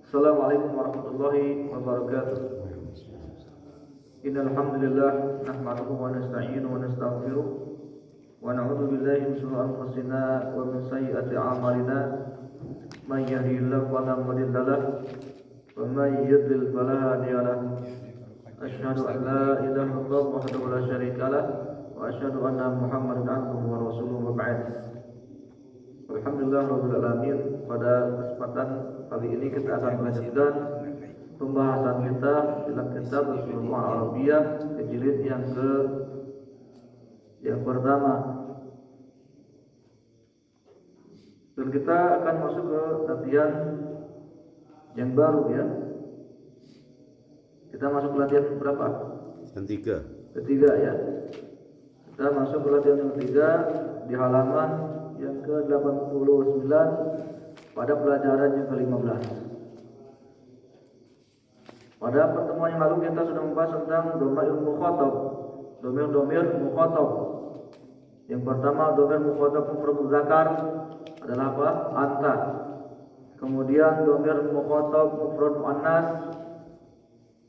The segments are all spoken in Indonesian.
Assalamualaikum warahmatullahi wabarakatuh. Innal hamdalillah nahmaduhu wa nasta'inuhu wa nastaghfiruh wa na'udzu billahi min shururi anfusina wa min sayyiati a'malina. May yahdihillahu fala mudilla lahu wa may yudlil fala hadiya lahu. Asyhadu an la ilaha illallah wahdahu la syarika lahu wa asyhadu anna Muhammadan abduhu wa rasuluhu wa ba'd. Alhamdulillah rabbil alamin. Pada kesempatan kali ini kita akan melanjutkan pembahasan kita dalam kitab Ushulul Arabiyah jilid yang pertama. Dan kita akan masuk ke latihan yang baru ya. Kita masuk ke latihan berapa? Ketiga ya. Kita masuk ke latihan yang ketiga di halaman yang ke-89 pada pelajaran yang ke-15. Pada pertemuan yang lalu kita sudah membahas tentang dhamir mukhatab. Dhamir mukhatab. Yang pertama dhamir mukhatab mufrad muzakkar adalah apa? Anta. Kemudian dhamir mukhatab mufrad muannas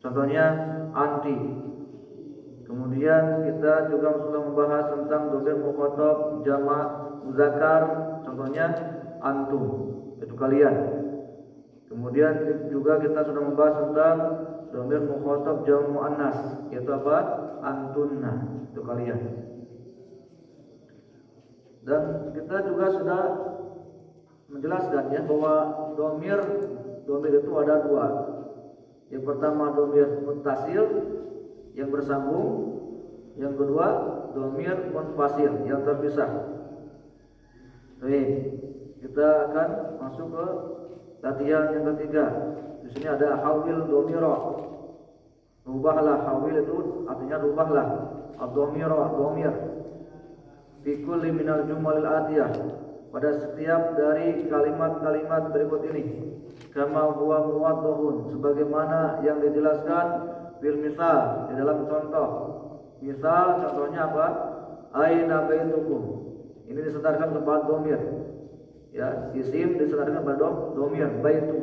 contohnya anti. Kemudian kita juga sudah membahas tentang dhamir mukhatab jamak muzakkar contohnya antum, itu kalian. Kemudian juga kita sudah membahas tentang dhamir mukhatab jamak muannas yaitu apa? Antunna, itu kalian. Dan kita juga sudah menjelaskan ya bahwa dhamir itu ada dua. Yang pertama dhamir muttasil yang bersambung, yang kedua dhamir munfasil yang terpisah. Baik, kita akan masuk ke latihan yang ketiga. Di sini ada hawil dhamira. Rubahlah, hawil itu artinya rubahlah. Ad-dhamira, dhamir. Fi kulli minal jumalil atiyah. Pada setiap dari kalimat-kalimat berikut ini. Kama huwa muwaddahun, sebagaimana yang dijelaskan bil misal di dalam contoh. Misal contohnya apa? Aina baitukum. Ini disandarkan kepada dhamir. Ya, isim disandarkan kepada dhamir baitu.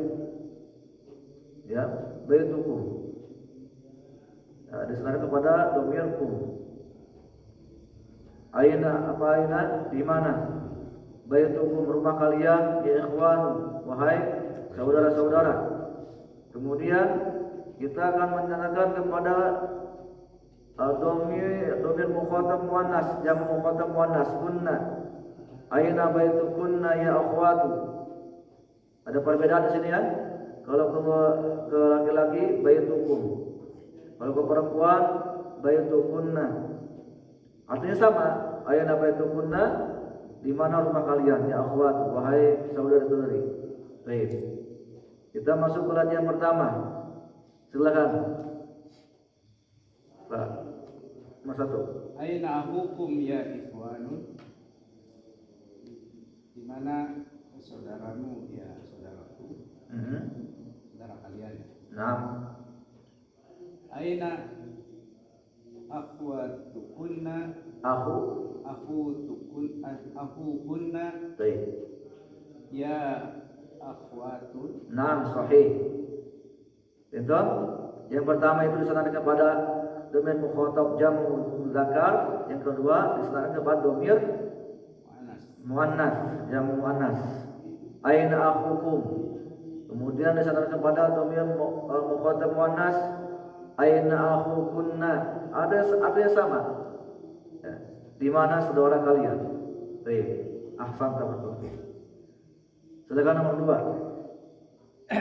Ya, baitukum. Ya, disandarkan kepada dhamirkum. Aina, apa aina? Di mana? Baitukum, rumah kalian, ya ikhwan, wahai saudara-saudara. Kemudian kita akan menanyakan kepada dhamir mukhatab muannas, jamak mukhatab muannas kunna. Aina baitukunna ya akhwatu. Ada perbedaan di sini ya. Kalau ke laki-laki baitukum. Kalau ke perempuan baitukunna. Artinya sama. Aina baitukunna, di mana rumah kalian ya akhwat, wahai saudara-saudari. Baik. Kita masuk ke latihan pertama. Silakan. Pak, Mas satu. Aina ahukum ya ikhwanu? Di mana saudaramu ya saudaraku? Saudara kalian. Nah. Aina akhwatukunna? Akhukunna? Baik. Ya akhwatun. Nah, sahih. Itu yang pertama itu disandarkan pada dhamir mukhatab jamak muzakkar, yang kedua disandarkan kepada dhamir muannas, jamak muannas. Aina akhukum. Kemudian disandarkan kepada dhamir mukhatab muannas, aina akhukunna. Artinya sama. Ya. Di mana saudara kalian? Baik. Ahsan betul. Silakan nomor 2.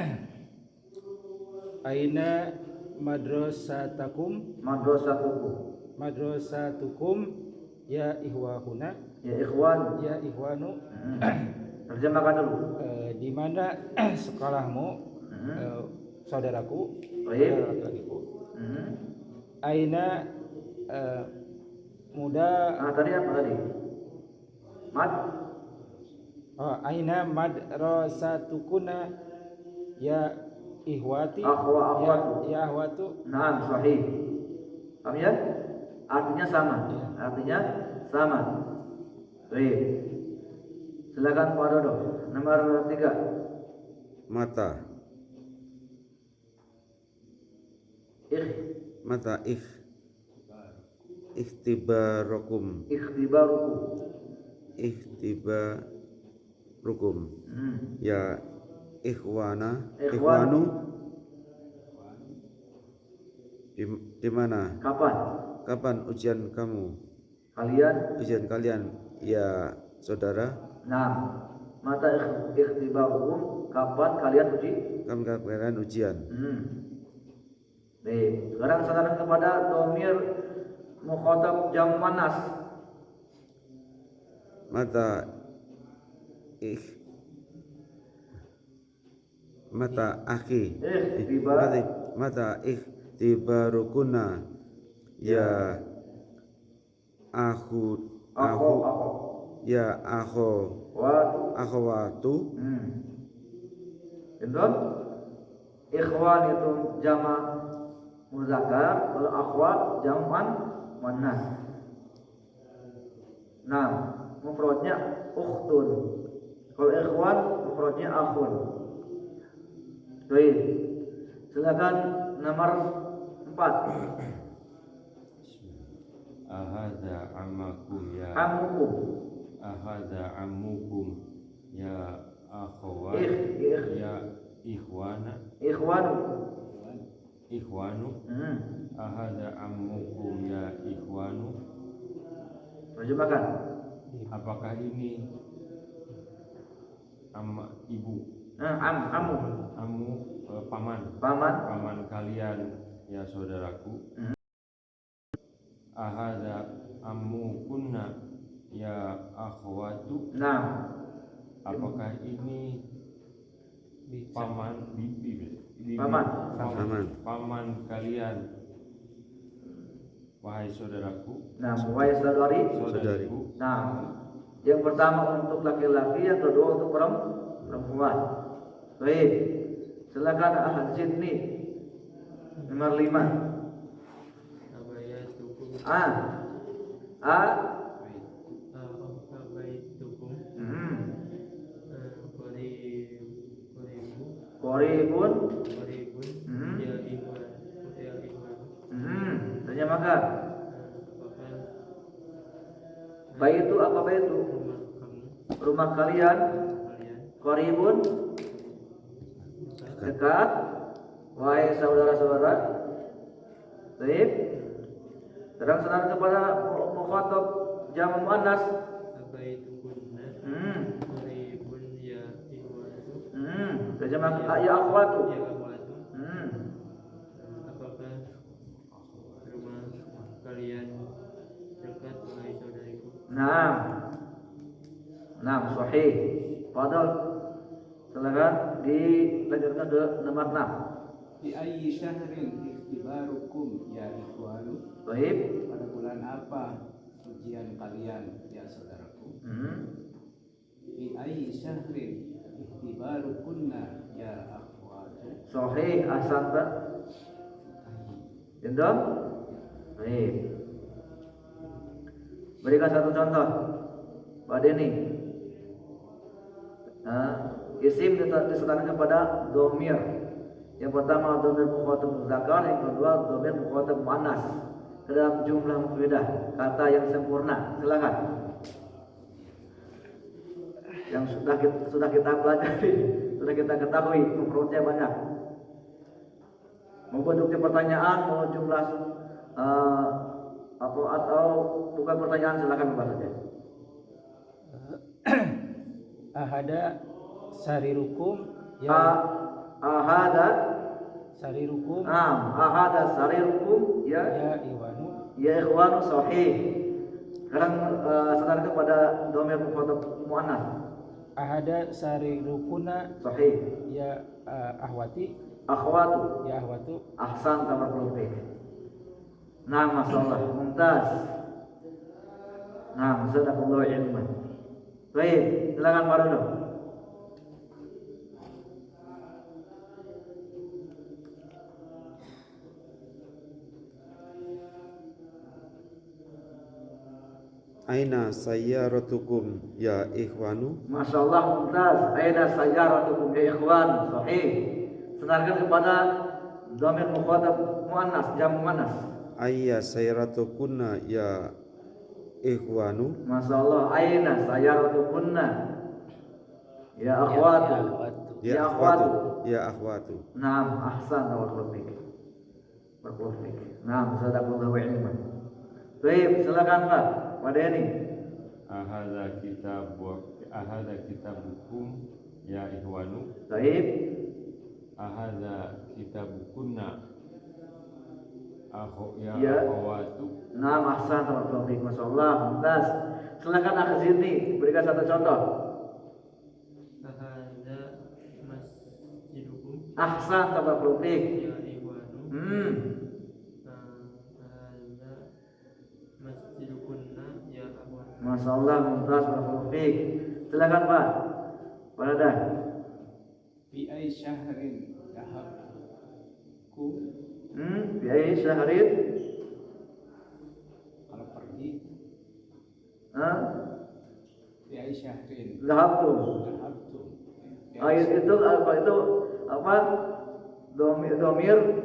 Aina madrasatukum? Madrasatukum ya ikhwahuna? Ya ikhwan. Ya ikhwanu. Terjemahkan dulu. Di mana sekolahmu, saudaraku? Baik. Saudaraku. Aina muda. Tadi apa tadi? Aina madrasatukuna ya ihwati? Akhwatu. Ya ahwatu. Nah, sahih. Paham ya? Artinya sama. Ya. Artinya sama. Baik. Silakan Pak Dodo. Nomor 3. Mata. mata ikhtibarukum ikhtibarukum ya ikhwanu di mana kapan ujian kalian ya saudara. Nah, mata ikhtibarukum, kapan kalian ujian. Baik, sekarang saudara kepada domir mukhatab jam manas. Mata ikhtibarukuna ya ya akhwatu. Betul? Ikhwan itu jama' muzakkar, kalau akhwat jaman muannas. Nah, mufradnya ukhtun. Kalau ikhwan mufradnya akhun. Baik. Silakan nomor 4. Ahadza ammakum ya ahadza ammukum ya akhwat ya ikhwanu ahadza ammukum ya ikhwanu. Terjemahkan. Apakah ini ibu paman kalian ya saudaraku. Ahadza ammukunna ya akhwatu. Nah, apakah ini paman kalian wahai saudaraku. Nah, wahai saudariku. Nah, yang pertama untuk laki-laki, yang kedua untuk perempuan. Baik, silakan ahad sini nomor 5. Qoribun ya ikhwan. Terjemahkan. Baitu apa baitu? Rumah kalian. Qoribun dekat. Wahai saudara-saudara. Baik. Terang-terang kepada mukhatab jam' muannas. Terjemah ya akhwatu. Apakah rumah kalian dekat wahai saudariku? Nah, sahih. Fadal. Silakan dilanjutkan ke nomor 6. Fi ayyi syahrin ikhtibarukum ya ikhwanu. Baik. Pada bulan apa ujian kalian ya saudaraku? Fi ayyi syahrin ikhtibarukunna ya akhwatu. Sahih, ahsanta. Jendong. Baik. Berikan satu contoh. Pak Denny. Isim disertakan kepada domir. Yang pertama domir mukhatab muzakkar, yang kedua domir mukhatab muannas. Dalam jumlah mufidah, kata yang sempurna. Silakan. Yang sudah kita pelajari, sudah kita ketahui, mufradnya banyak. Mau bentuknya pertanyaan, mau jumlah atau bukan pertanyaan, silakan bahas saja. Ahada sarirukum ya ahada sarirukum. Ahada sarirukum ya ikhwanu. Ya ikhwanu, sahih. Sekarang saudara kepada domir mukhatab muannas. Ahada sarirukuna Sahih. ya akhwatu. Ya akhwatu. Ahsan barakallahu fiik. Nah, masyaallah, mumtaz. Nah, jazakallahu ilman. Baik, silakan Pak Dodo. Aina sayyaratukum ya ikhwanu. Masyaallah, mumtaz. Aina sayyaratukum ya ikhwan. Sahih. Senarkan kepada Dhamir mukhatab muannas, jam muannas. ayya sayratukunna ya ikhwanu, Masyaallah, aina sayaratukunna ya akhwatu. Ya akhwatu. ya akhwatu. Naam, ahsan barakallahu fik. Barakallahu fik. Naam, sadaqallahu ilman. Baik, silakan Pak. Pak Denny. ahadza kitabukum ya ikhwanu, Baik. ahadza kitabukunna ya Ya. akhawatu. Naam, ahsan barakallahu fik. Masyaallah, mumtaz. Silakan Akh Zidni, berikan satu contoh. Ahada masjidukum Ahsan barakallahu fik. ya ikhwanu. Ahada masjidukunna ya akhwat. Masyaallah, mumtaz barakallahu fik. Silakan Pak. Pak Dadah. Fi ay syahrin dahabku, Biaya syahrin. kalau pergi fi ay syahrin Zahabtum. dahabtu. Ayat itu apa itu apa? Domir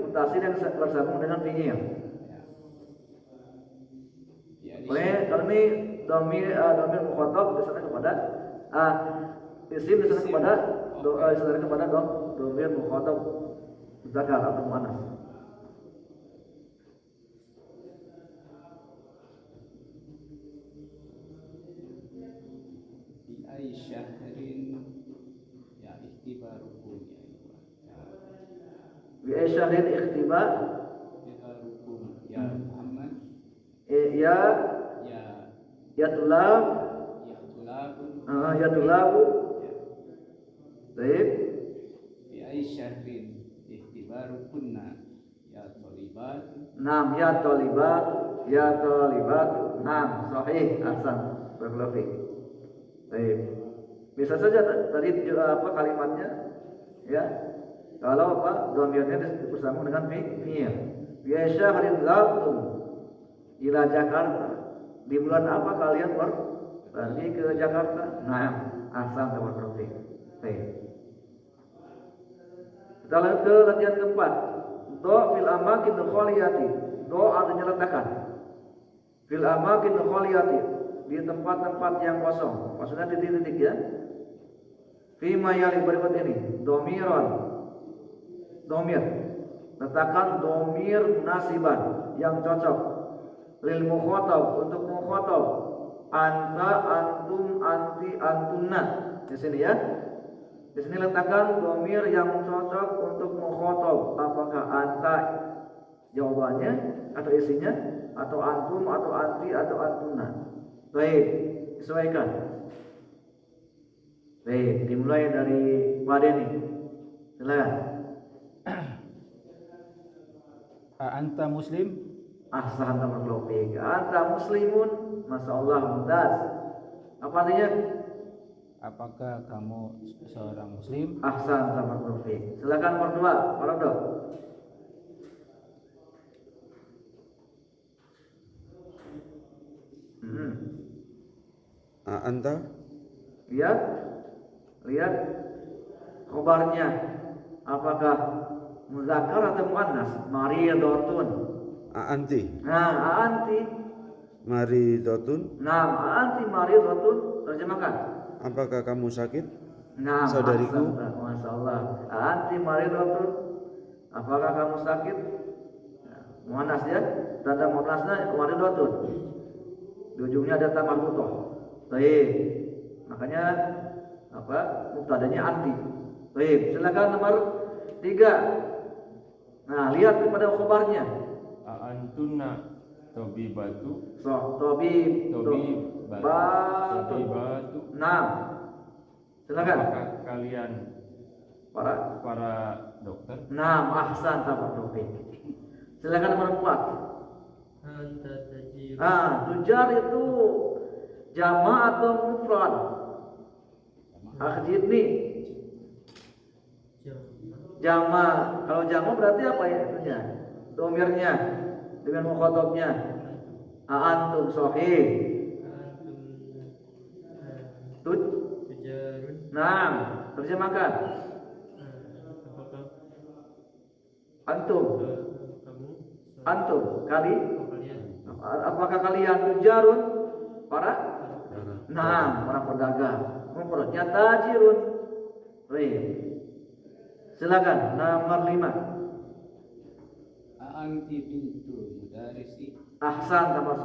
mutasil yang bersambung dengan fi'il. Oleh kalau ini domir mukhatab disana kepada isim disana kepada disana kepada domir mukhatab zakar atau muannas. Fi ay syahrin ya ikhtibarukum ya Biaya syahrin ikhtibar ikhtibarukum ya Muhammad ya ya ya tulab ya tulabun ya tulabu. Baik. fi ay syahrin ikhtibarukunna ya thalibat. Naam, ya talibat, ya talibat. Naam, sahih, ahsan. Barakallahu fiik. Baik. Bisa saja tadi apa kalimatnya ya. Kalau apa dhamirnya bersambung dengan fi'il. Bi syahrin dzabtum ila Jakarta. Di bulan apa kalian pergi ke Jakarta? Naam, ahsan barakallahu fiik. Baik. Kita lanjut ke latihan keempat. Do fil amakin khaliyati. Do artinya letakkan. Fil amakin khaliyati, di tempat-tempat yang kosong. Maksudnya titik-titik ya. Fi ma yali berikut ini. Domiron. Domir. Letakkan domir nasiban yang cocok. Lil mukhatab, untuk mukhatab. Anta, antum, anti, antunna. Di sini ya. Di sini letakkan domir yang cocok untuk mukhatab. Apakah anta jawabannya atau isinya, atau antum, atau anti, atau antunna. Baik, disesuaikan. Baik, dimulai dari Pak Denny. Silakan. Anta muslim? Ahsan barakallahu fiik. Anta muslimun, masyaallah mumtaz. Apa artinya? Apakah kamu seorang muslim? Ahsan barakallahu fiik. Silakan nomor 2, Pak Rodo. Anta Lihat khabarnya. Apakah muzakkar atau muannas? Maridatun. anti Nah, anti. maridotun, Nah, anti maridatun. Terjemahkan. apakah kamu sakit? Nah, Saudariku. masyaallah. Anti maridatun. Apakah kamu sakit? Muannas ya. Tanda muannasnya maridatun. Di ujungnya ada ta marbuthah. Baik. Makanya apa? Mubtadanya anti. Baik, silakan nomor 3. Nah, lihat kepada khabarnya. Antunna tobibatu. Tobibatu. Nah, silakan. Apakah kalian para dokter? Nah, ahsan tabarruki. Silakan nomor 4. Anta tajir Tujar itu jama' atau mufrad? Akhir ini jama. Kalau jama berarti apa ya itunya? Domirnya dengan mukhatabnya. Antum sahih. Tut. tujarun Nah, terjemahkan. apakah Antum. kamu Antum. Kali. kalian Apakah kalian tujarun? Para? Para Nah, para pedagang. Mufradnya tajirun. Baik. Silakan nomor 5. Anti bintu mudarisi. Ahsan sama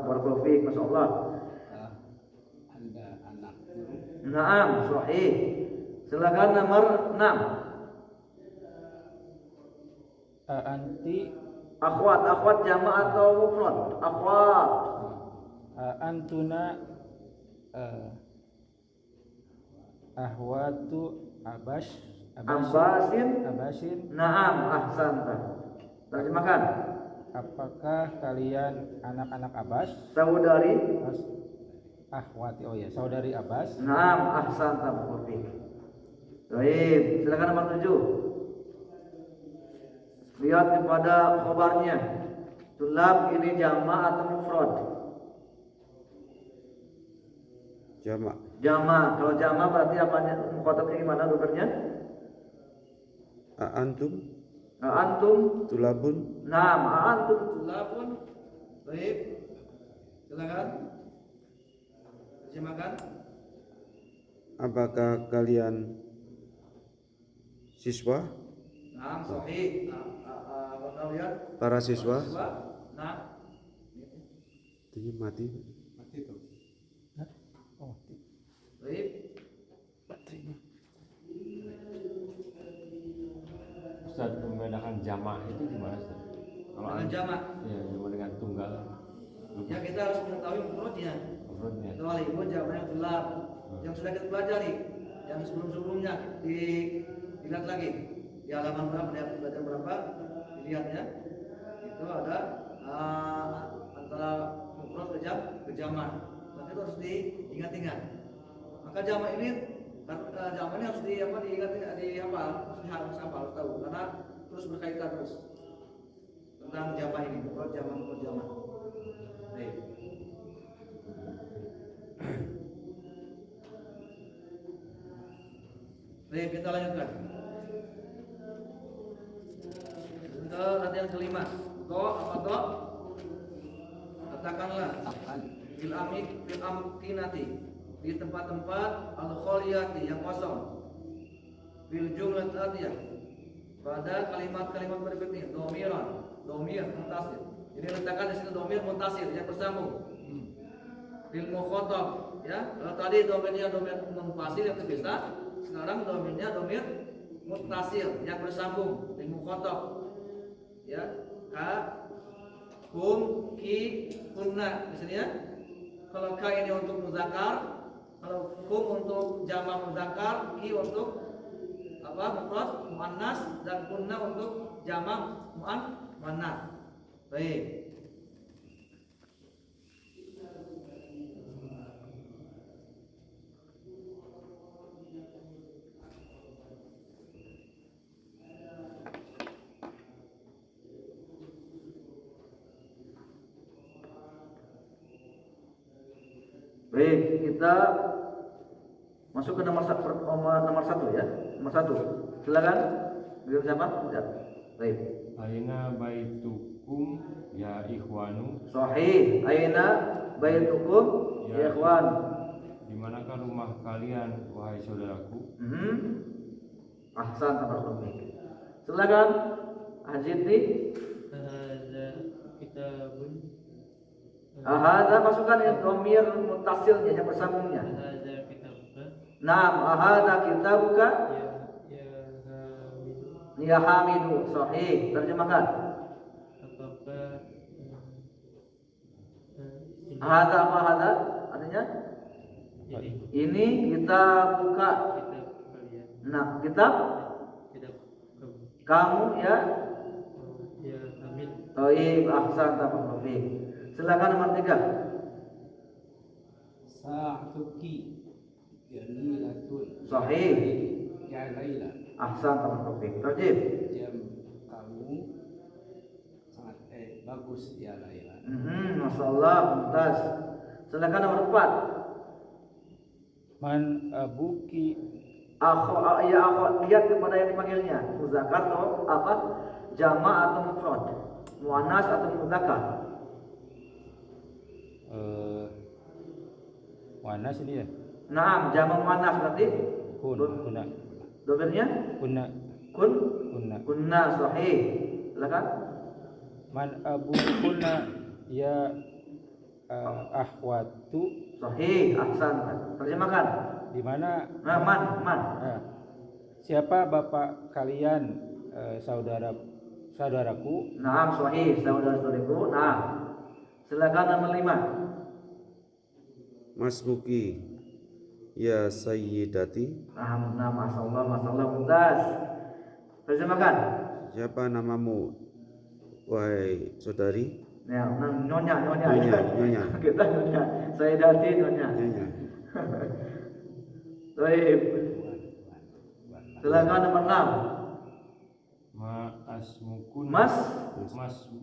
barakallahu fiik, masyaallah. Anda anak guru. Naam, sahih. Silakan nomor 6. Anti Akhwat jama' atau mufrad? Akhwat. antuna ahwatu abasin. Naam, ahsan. Terjemahkan. Apakah kalian anak-anak Abbas? Saudari. Ahwati, oh ya, saudari Abbas. Naam, ahsan barakallahu fiik. Baik, silakan nomor 7. Lihat kepada khabarnya. Tulab ini jama' atau mufrad? Jamak. Jama'. Kalau jama' berarti apanya? Mukhatabnya gimana dokternya? Antum Antum. tulabun. Naam, antum tulabun. Baik. Silakan. Terjemahkan. Apakah kalian siswa? Naam, sahih. Apa lihat? Para siswa? Nah. Ini mati. Mati tuh. Oh, mati. Baik. Ustaz, membedakan jamak itu gimana Ustaz? Dengan jama'. Iya, sama dengan tunggal. Ya kita harus mengetahui mufradnya. Mufradnya. Kecuali pun jawabannya tulab yang sudah kita pelajari, yang sebelum-sebelumnya dilihat lagi di halaman berapa, di pelajaran berapa, dilihat ya. Itu ada antara mufrad ke jama'. Maka itu harus diingat-ingat. Maka jama' ini jama' ini harus harus tahu karena terus berkaitan terus tentang jama' ini, mufrad jama'. Baik. Baik, kita lanjutkan. Ke latihan kelima. Apa to? Katakanlah fil amkinati, di tempat-tempat al-khaliyati yang kosong. Fil jumlah atiyah, pada kalimat-kalimat berikut ini, domir muntasir. Jadi letakkan di situ domir muntasir yang bersambung. Fil mukhatab, ya. Kalau tadi domirnya domir munfasil yang terpisah, sekarang domirnya domir muntasir yang bersambung. Fil mukhatab, ya. Ka, kum, ki, kunna di sini ya. Kalau ka ini untuk muzakkar, kalau kum untuk jama' muzakkar, ki untuk mufrad muannas, dan kunna untuk jama' muannas. Baik. Baik, kita masuk ke nomor satu ya. Nomor 1. Silakan. Beliau siapa? Ya. Baik. Aina baitukum ya ikhwanu. Sahih. Aina baitukum ya ikhwan. Di manakah rumah kalian wahai saudaraku? Ahsan tabarakallah. Silakan. Azidni. hadza kitabun Ahadza masukkan yang dhamir muttasilnya yang bersambungnya. hadza kitabuka Naam, ahadza kitabuka ya hamidu. ya hamidu. Sahih. Terjemahkan. Apakah Ahadza apa ahadza? Artinya ini kita buka. kitab kalian Nah, kitab kitab kamu ya. ya hamid Taib, ahsan tabarakallah. Silakan nomor 3. Sa'atuki jamilatun. Sahih. Ya Laila. Ahsan tabarakallah. Terjib. Jam kamu sangat bagus ya Laila. Masyaallah, mumtaz. Silakan nomor 4. Man abuki Ya akho, lihat kepada yang dipanggilnya. Muzakkar atau apa? Jama' atau mufrad. Muannas atau mudzakkar. Wanas ini ya. Naam, jama' muannas berarti Kunna. domirnya Kunna. kunna. Kunna sahih. Silakan. Man abu kunna ya ahwatu. Sahih, ahsan. Terjemahkan. Di mana Nah, man. Nah, siapa bapak kalian, saudaraku? Naam, sahih, saudara-saudariku. Naam. Silakan nomor 5. Masmuki ya sayyidati. Nah, masyaallah, mumtaz. Terjemahkan. Siapa namamu wahai saudari? Ya, nyonya. Nyonya. Kita nyonya. Saya dati nyonya. Nyonya. Baik. Silakan nomor 6. Mas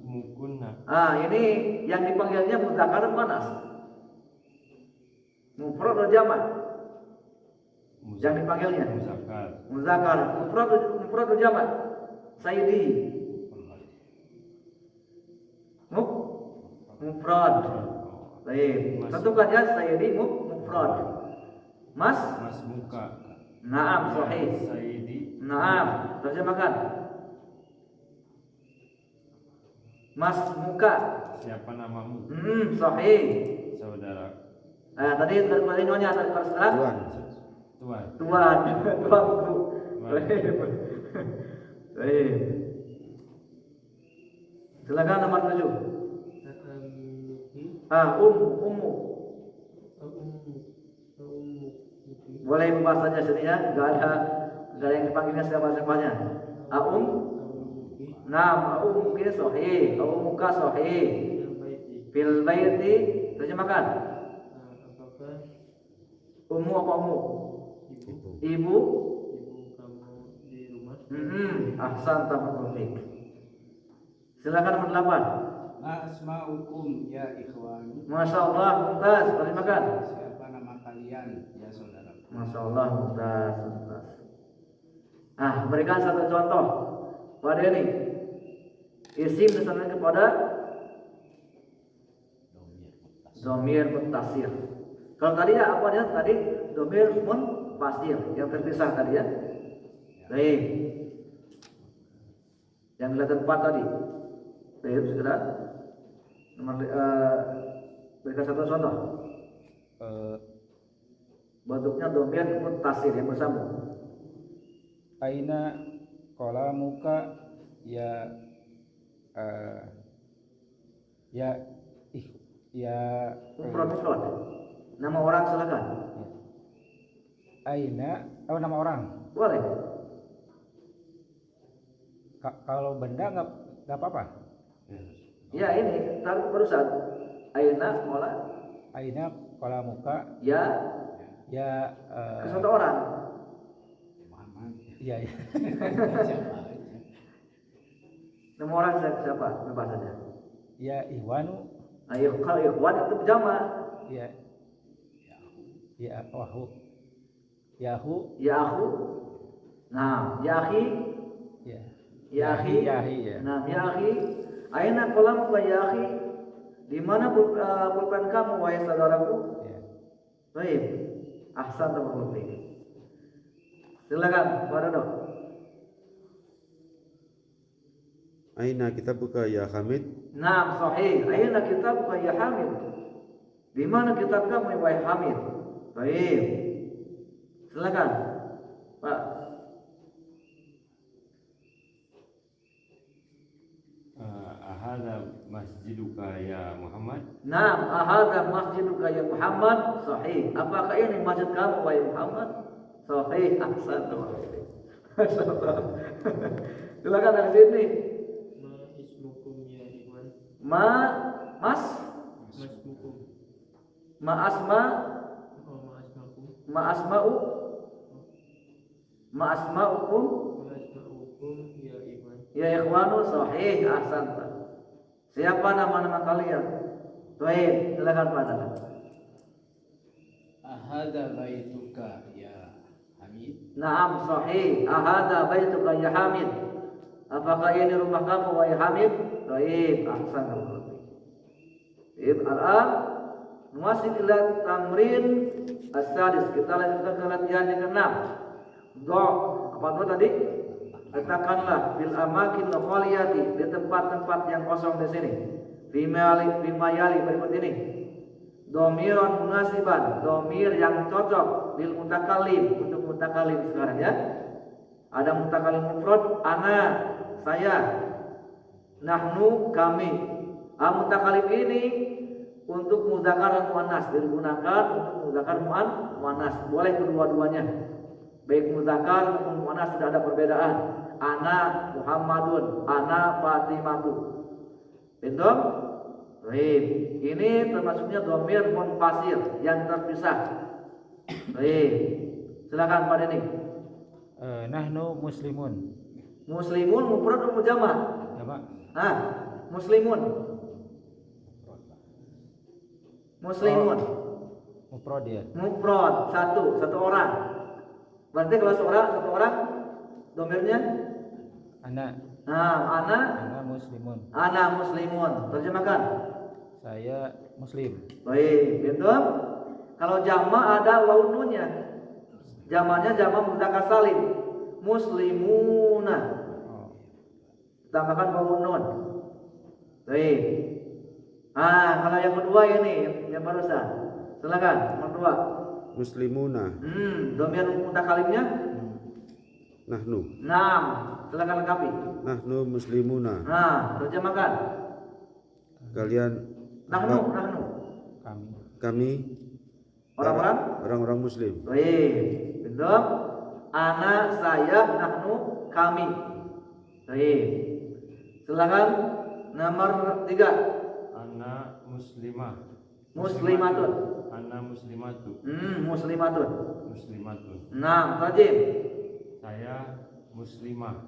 mukunna. Ini yang dipanggilnya muzakkar muannas. Mufrad atau jamak? Yang dipanggilnya muzakkar. Mufrad atau jamak? Sayyidi. Mufrad. Baik. Tentukan ya sayyidi mufrad. Mas muka. Naam, sahih. Sayyidi. Naam, terjemahkan. Mas muka. Siapa namamu? Sahih. Saudara. Tadi nyonya tadi sekarang Tuan. tuanku. Baik. Silakan nomor 7. Ummu. Boleh membahas saja sini ya, enggak ada yang dipanggilnya siapa-siapanya. Naam, mungkin sahih, muka sahih. Fil baiti, terjemahkan. Ummu apa ummu? Ibu. kamu di rumah. Ahsan tafaddal. Silakan nomor 8. Asma'ukum ya ikhwan. Masyaallah, mumtaz, terjemahkan. Siapa nama kalian ya saudara? Masyaallah, mumtaz. Berikan satu contoh pada ini. Isim disandingkan kepada dhamir muttasil. Kalau tadi ya apa dia? Tadi dhamir munfasil yang terpisah tadi ya. Baik. Yang kelihatan 4 tadi. Baik, segera. Berikan satu contoh. Bentuknya dhamir muttasil yang bersambung. Aina qalamuka ya Mufrad. Nama orang silakan. Aina, nama orang. Boleh. Kalau benda nggak apa-apa. Ya ini barusan. Aina mola. Aina qalamuka Ya ke satu orang. Iya. Nama orang siapa? Bebas saja. Ya Iwanu. Kalau ikhwan itu jamak. Ya. Ya wahu. Yahu. Ya aku. Nah, ya akhi. Ya. Ya akhi. Ya akhi ya. Nah, ya akhi. Aina qalamu ya akhi? Di mana pulpen kamu wahai saudaraku? Ya. Baik. Ahsan tafaddal. Silakan, Pak Dodo. Aina kitabuka ya Hamid? Naam, sahih. Aina kitabuka ya Hamid? Di mana kitab kamu wahai Hamid? Baik. Silakan, Pak. Ahada masjiduka ya Muhammad. Naam, ahada masjiduka ya Muhammad? Sahih. Apakah ini masjid kamu wahai Muhammad? Sahih. Ahsan. Silakan dari sini. Ma ismukum ya ikhwan. Mas Masmukum. ma asma Ma asmakum. ma asma'u ma asma'ukum Ma asmaukum ya ikhwan. ya ikhwanu. Sahih. Ahsan. Siapa nama-nama kalian? Baik, silakan Pak Dana. Ahada baituka ya Hamid. Naam sahih. Ahadza baituka ya Hamid? Apakah ini rumah kamu wahai Hamid? Baik, ahsan. Al-an nuwasil ila tamrin as-sadis. Kita lanjutkan ke latihan yang ke-6. Apa itu tadi? Letakkanlah fil amakin khaliyati, di tempat-tempat yang kosong di sini. Bimayali berikut ini. Domiron munasiban, domir yang cocok lil mutakallim, untuk mutakallim sekarang ya. Ada mutakallim mufrad, ana, saya, nahnu, kami. Mutakallim ini untuk mudzakkar muannas, digunakan untuk mudzakkar muannas. Boleh kedua-duanya. Baik mudzakkar maupun muannas tidak ada perbedaan. Ana Muhammadun, ana Fatimatu. Pintu? Baik. Ini termasuknya dhamir munfasil yang terpisah. Baik. Silakan Pak Deni. Nahnu muslimun. Muslimun mufrad atau jamak? Jamak. Muslimun. Muslimun. Mufrad ya. Mufrad satu orang. Berarti kalau satu orang domirnya Ana. Ana muslimun. Ana muslimun. Terjemahkan. Saya muslim. Baik, itu. Kalau jamak ada wawu nunnya. Jamaknya jamak mudzakkar salim. Muslimuna. Tambahkan wawu nun. Baik. Kalau yang kedua ini yang barusan. Silakan, yang kedua. Muslimuna. Dhamir mutakallimnya Nahnu. Naam. Silakan lengkapi. Nahnu muslimuna. Terjemahkan. Kalian Nahnu. kami orang-orang muslim. Baik. Betul. Ana, saya, nahnu, kami. Baik. Silakan nomor 3. Ana muslimah. Muslimatun. Ana muslimatu. Muslimatun. Muslimatun. Tajim. Saya muslimah.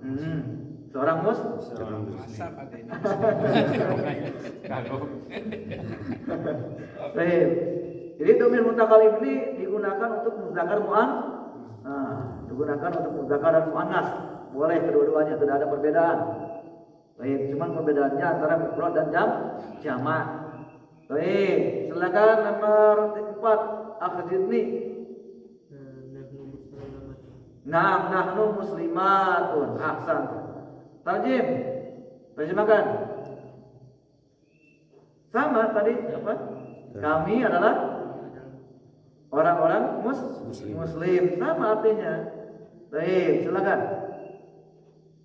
Seorang Seorang muslim. Kalau Baik. Jadi dhamir mutakallim ini digunakan untuk mudzakkar digunakan untuk mudzakkar dan muannas. Boleh kedua-duanya, tidak ada perbedaan. Baik, cuman perbedaannya antara mufrad dan jamak. Baik, silakan nomor 4. Akhirni. Nahnu muslimatun. Ahsan. Tarjim. Terjemahkan. Sama tadi apa? Kami adalah orang-orang muslim. Sama artinya. Baik, silakan.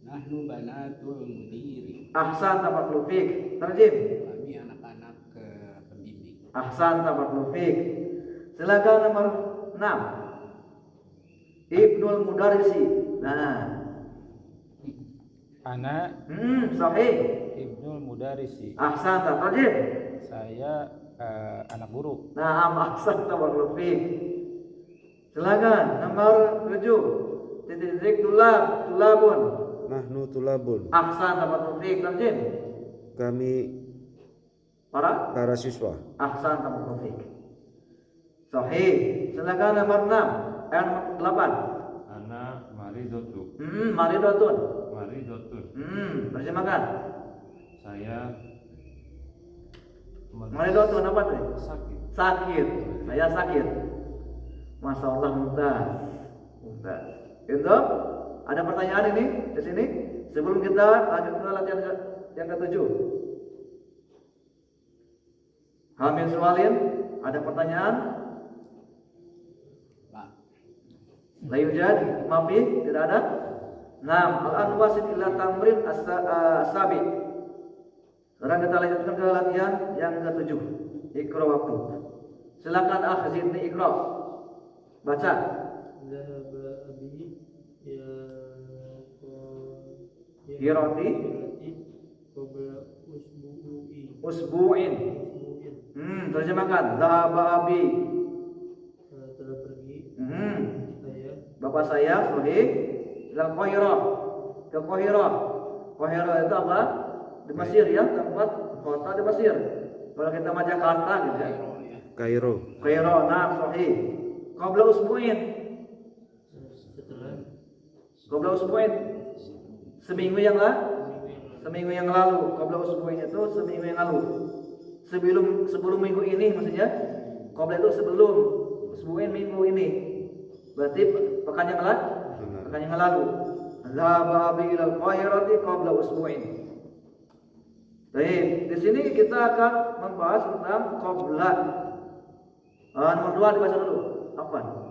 Nahnu banatul mudiri. Ahsan tabarakallahu fiik. Tarjim. Kami anak-anak pendidik. Ahsan tabarakallahu fiik. Silakan nomor 6. Ibnul Mudarrisi. Ana Sahih. Ibnul Mudarrisi. Ahsan tarjim. Saya anak guru. Ahsan tabarakallahu fiik. Silakan nomor 7. Titik tulabun. Nahnu tulabun. Ahsan tabarakallahu fiik. Tarjim. Kami para siswa. Ahsan tabarakallahu fiik. Sahih. Silakan nomor 6. 8. ana maridotu. Maridotun. Maridotun. Terjemahkan. Saya Maridotun apa tuh? sakit. Sakit. Saya sakit. Masya Allah, mumtaz. Itu ada pertanyaan ini di sini sebelum kita lanjut ke latihan yang ke-7. Hamil Suwalin, ada pertanyaan? La yujad, mafi, tidak ada. Al-an wasit ila tamrin as-sabi. Sekarang kita lanjutkan ke latihan yang ke-7. Iqra waktu. Silakan Zidni Iqra. Baca. Zahaba abi ya Hirati qabla usbu'i. usbu'in. Terjemahkan. Zahaba abi. Telah pergi saya Bapak saya sahih ilal Qahirah. Ke Qahirah. Qahirah itu apa? Di Mesir ya, tempat kota di Mesir. Kalau kita mah Jakarta gitu ya. Kairo. Qahirah, sahih. Qabla usbu'in. setelah Qabla usbu'in. Seminggu yang lalu. Qabla usbu'in itu seminggu yang lalu. Sebelum minggu ini maksudnya. Qabla itu sebelum, usbu'in minggu ini. Berarti pekan yang lalu. Zahaba abi ilal Qahirati qabla usbu'in. Baik, di sini kita akan membahas tentang qabla. Nomor 2 dibaca dulu. Apa?